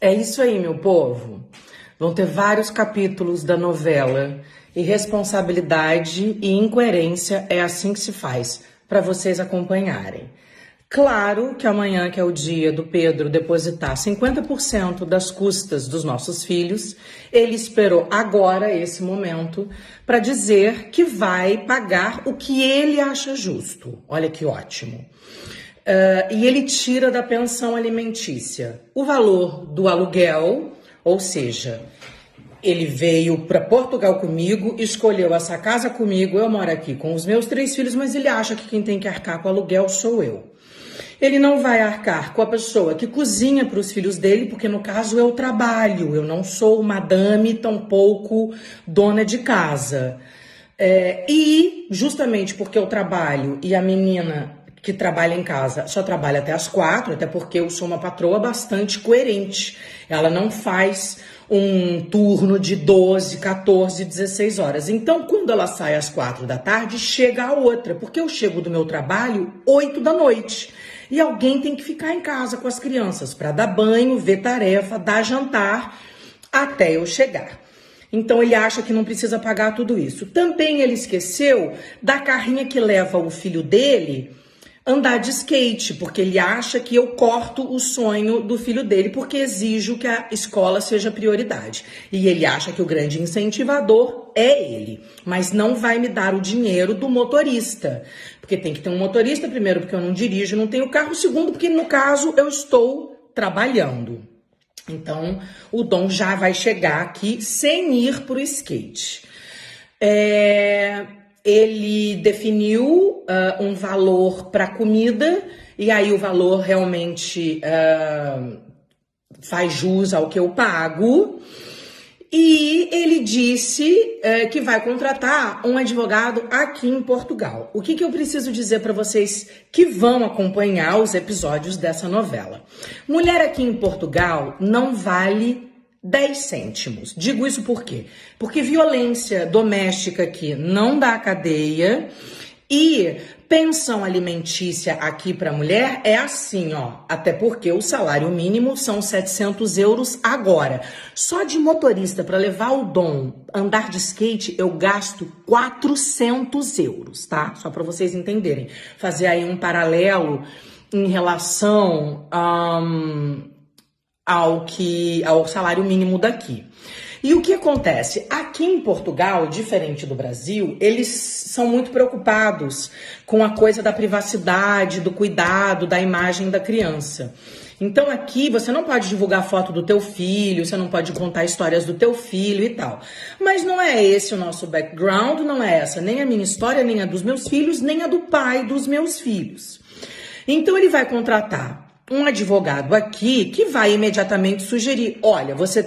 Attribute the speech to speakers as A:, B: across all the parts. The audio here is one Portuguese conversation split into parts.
A: É isso aí, meu povo. Vão ter vários capítulos da novela. Irresponsabilidade e incoerência é assim que se faz, para vocês acompanharem. Claro que amanhã, que é o dia do Pedro depositar 50% das custas dos nossos filhos, ele esperou agora esse momento para dizer que vai pagar o que ele acha justo. Olha que ótimo. E ele tira da pensão alimentícia o valor do aluguel, ou seja, ele veio para Portugal comigo, escolheu essa casa comigo, eu moro aqui com os meus 3 filhos, mas ele acha que quem tem que arcar com o aluguel sou eu. Ele não vai arcar com a pessoa que cozinha para os filhos dele, porque no caso eu trabalho, eu não sou madame, tampouco dona de casa. E justamente porque eu trabalho e a menina que trabalha em casa só trabalha até as 4, até porque eu sou uma patroa bastante coerente. Ela não faz um turno de 12, 14, 16 horas. Então, quando ela sai às 4 da tarde, chega a outra, porque eu chego do meu trabalho 8 da noite. E alguém tem que ficar em casa com as crianças para dar banho, ver tarefa, dar jantar, até eu chegar. Então ele acha que não precisa pagar tudo isso. Também ele esqueceu da carrinha que leva o filho dele andar de skate, porque ele acha que eu corto o sonho do filho dele, porque exijo que a escola seja prioridade. E ele acha que o grande incentivador é ele, mas não vai me dar o dinheiro do motorista. Porque tem que ter um motorista, primeiro, porque eu não dirijo, não tenho carro, segundo, porque no caso eu estou trabalhando. Então, o Dom já vai chegar aqui sem ir para o skate. Ele definiu um valor para comida, e aí o valor realmente faz jus ao que eu pago. E ele disse que vai contratar um advogado aqui em Portugal. O que eu preciso dizer para vocês que vão acompanhar os episódios dessa novela? Mulher aqui em Portugal não vale 10 cêntimos. Digo isso por quê? Porque violência doméstica aqui não dá cadeia e pensão alimentícia aqui para mulher é assim, ó. Até porque o salário mínimo são 700 euros agora. Só de motorista para levar o Dom andar de skate eu gasto 400 euros, tá? Só para vocês entenderem. Fazer aí um paralelo em relação ao salário mínimo daqui. E o que acontece? Aqui em Portugal, diferente do Brasil, eles são muito preocupados com a coisa da privacidade, do cuidado, da imagem da criança. Então aqui você não pode divulgar foto do teu filho, você não pode contar histórias do teu filho e tal. Mas não é esse o nosso background, não é essa nem a minha história, nem a dos meus filhos, nem a do pai dos meus filhos. Então ele vai contratar um advogado aqui que vai imediatamente sugerir, olha, você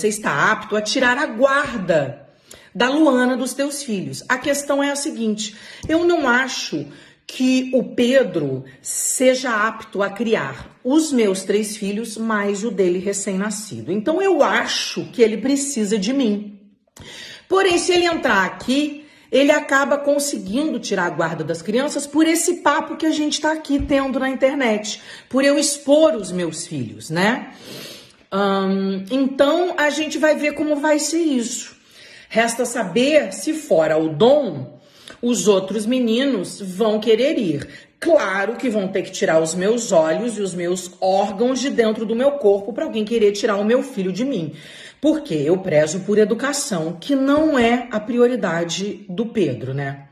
A: está apto a tirar a guarda da Luana dos teus filhos. A questão é a seguinte, eu não acho que o Pedro seja apto a criar os meus 3 filhos mais o dele recém-nascido. Então eu acho que ele precisa de mim. Porém, se ele entrar aqui, ele acaba conseguindo tirar a guarda das crianças por esse papo que a gente está aqui tendo na internet, por eu expor os meus filhos, né? Então, a gente vai ver como vai ser isso. Resta saber se fora o Dom, os outros meninos vão querer ir. Claro que vão ter que tirar os meus olhos e os meus órgãos de dentro do meu corpo para alguém querer tirar o meu filho de mim. Porque eu prezo por educação, que não é a prioridade do Pedro, né?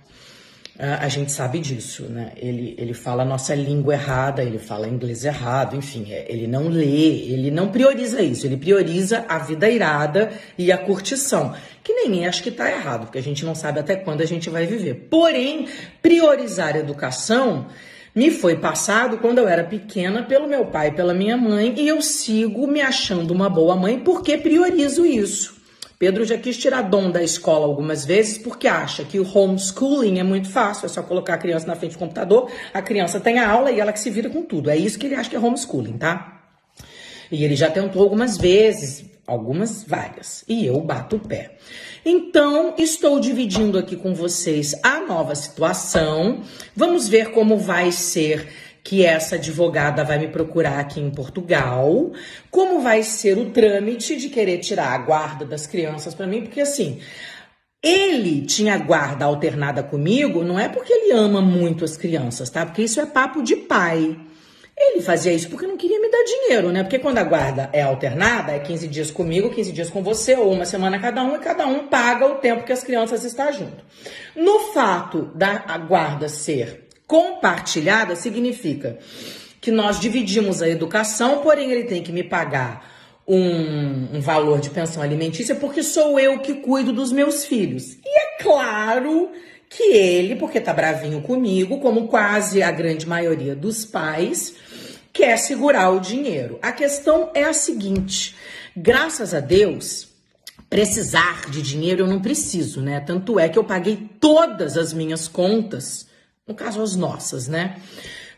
A: A gente sabe disso, né? Ele fala a nossa língua errada, ele fala inglês errado, enfim, ele não lê, ele não prioriza isso, ele prioriza a vida irada e a curtição, que nem acho que tá errado, porque a gente não sabe até quando a gente vai viver. Porém, priorizar a educação me foi passado quando eu era pequena pelo meu pai e pela minha mãe, e eu sigo me achando uma boa mãe porque priorizo isso. Pedro já quis tirar Dom da escola algumas vezes porque acha que o homeschooling é muito fácil, é só colocar a criança na frente do computador, a criança tem a aula e ela que se vira com tudo. É isso que ele acha que é homeschooling, tá? E ele já tentou algumas vezes, várias, e eu bato o pé. Então, estou dividindo aqui com vocês a nova situação. Vamos ver como vai ser que essa advogada vai me procurar aqui em Portugal, como vai ser o trâmite de querer tirar a guarda das crianças para mim, porque assim, ele tinha guarda alternada comigo, não é porque ele ama muito as crianças, tá? Porque isso é papo de pai. Ele fazia isso porque não queria me dar dinheiro, né? Porque quando a guarda é alternada, é 15 dias comigo, 15 dias com você, ou uma semana cada um, e cada um paga o tempo que as crianças estão junto. No fato da guarda ser compartilhada, significa que nós dividimos a educação, porém ele tem que me pagar um valor de pensão alimentícia porque sou eu que cuido dos meus filhos. E é claro que ele, porque tá bravinho comigo, como quase a grande maioria dos pais, quer segurar o dinheiro. A questão é a seguinte, graças a Deus, precisar de dinheiro eu não preciso, né? Tanto é que eu paguei todas as minhas contas, no caso as nossas, né?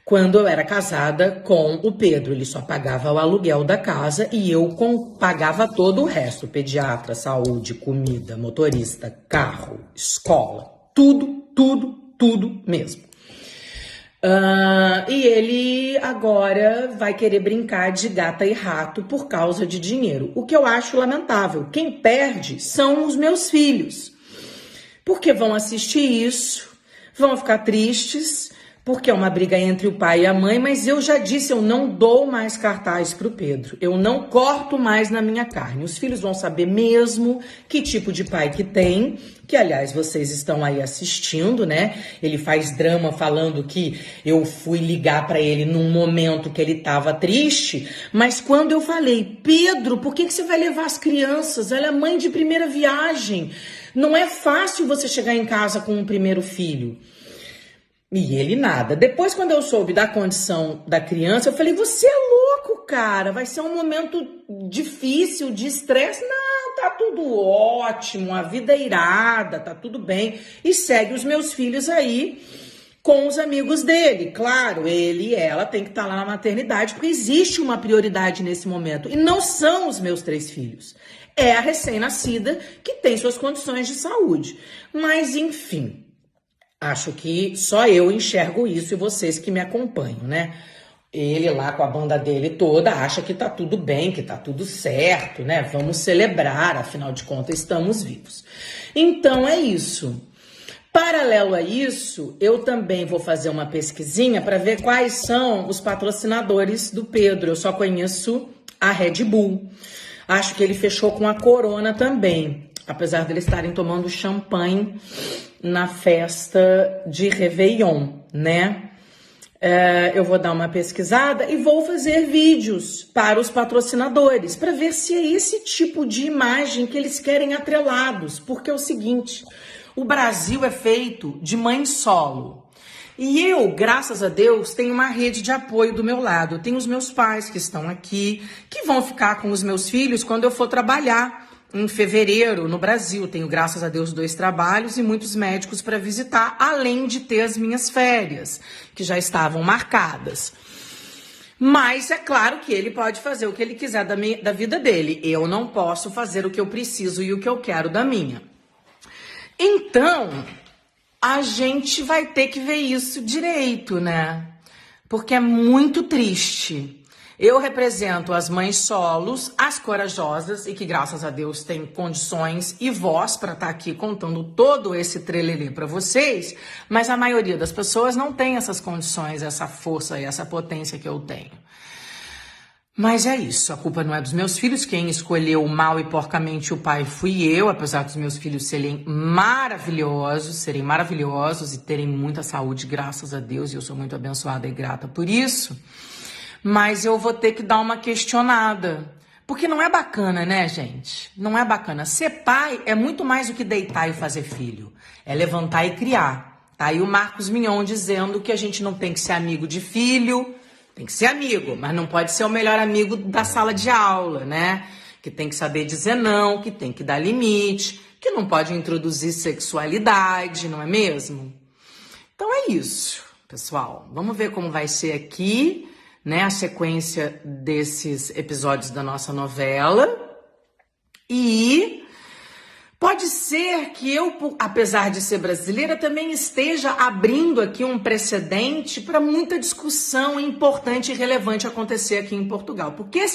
A: Quando eu era casada com o Pedro, ele só pagava o aluguel da casa e eu pagava todo o resto, pediatra, saúde, comida, motorista, carro, escola, tudo mesmo. E ele agora vai querer brincar de gata e rato por causa de dinheiro, o que eu acho lamentável. Quem perde são os meus filhos, porque vão assistir isso, vão ficar tristes, porque é uma briga entre o pai e a mãe, mas eu já disse, eu não dou mais cartaz pro Pedro, eu não corto mais na minha carne. Os filhos vão saber mesmo que tipo de pai que tem, que aliás vocês estão aí assistindo, né? Ele faz drama falando que eu fui ligar pra ele num momento que ele tava triste, mas quando eu falei, Pedro, por que você vai levar as crianças? Ela é mãe de primeira viagem, não é fácil você chegar em casa com um primeiro filho. E ele nada. Depois, quando eu soube da condição da criança, eu falei, você é louco, cara, vai ser um momento difícil, de estresse. Não, tá tudo ótimo, a vida é irada, tá tudo bem. E segue os meus filhos aí com os amigos dele. Claro, ele e ela tem que estar lá na maternidade, porque existe uma prioridade nesse momento. E não são os meus 3 filhos. É a recém-nascida que tem suas condições de saúde. Mas, enfim... Acho que só eu enxergo isso e vocês que me acompanham, né? Ele lá com a banda dele toda acha que tá tudo bem, que tá tudo certo, né? Vamos celebrar, afinal de contas estamos vivos. Então é isso. Paralelo a isso, eu também vou fazer uma pesquisinha para ver quais são os patrocinadores do Pedro. Eu só conheço a Red Bull. Acho que ele fechou com a Corona também, apesar deles estarem tomando champanhe na festa de Réveillon, né? Eu vou dar uma pesquisada e vou fazer vídeos para os patrocinadores, para ver se é esse tipo de imagem que eles querem atrelados, porque é o seguinte, o Brasil é feito de mãe solo. E eu, graças a Deus, tenho uma rede de apoio do meu lado. Eu tenho os meus pais que estão aqui, que vão ficar com os meus filhos quando eu for trabalhar em fevereiro no Brasil. Tenho, graças a Deus, 2 trabalhos e muitos médicos para visitar, além de ter as minhas férias, que já estavam marcadas. Mas é claro que ele pode fazer o que ele quiser da vida dele. Eu não posso fazer o que eu preciso e o que eu quero da minha. Então, a gente vai ter que ver isso direito, né? Porque é muito triste. Eu represento as mães solos, as corajosas e que, graças a Deus, têm condições e voz para estar aqui contando todo esse trelelê para vocês, mas a maioria das pessoas não tem essas condições, essa força e essa potência que eu tenho. Mas é isso, a culpa não é dos meus filhos, quem escolheu mal e porcamente o pai fui eu, apesar dos meus filhos serem maravilhosos e terem muita saúde, graças a Deus, e eu sou muito abençoada e grata por isso. Mas eu vou ter que dar uma questionada, porque não é bacana, né, gente? Não é bacana. Ser pai é muito mais do que deitar e fazer filho. É levantar e criar. Tá aí o Marcos Mignon dizendo que a gente não tem que ser amigo de filho, tem que ser amigo, mas não pode ser o melhor amigo da sala de aula, né? Que tem que saber dizer não, que tem que dar limite, que não pode introduzir sexualidade, não é mesmo? Então é isso, pessoal. Vamos ver como vai ser aqui, né, a sequência desses episódios da nossa novela. E pode ser ser que eu, apesar de ser brasileira, também esteja abrindo aqui um precedente para muita discussão importante e relevante acontecer aqui em Portugal. Porque esse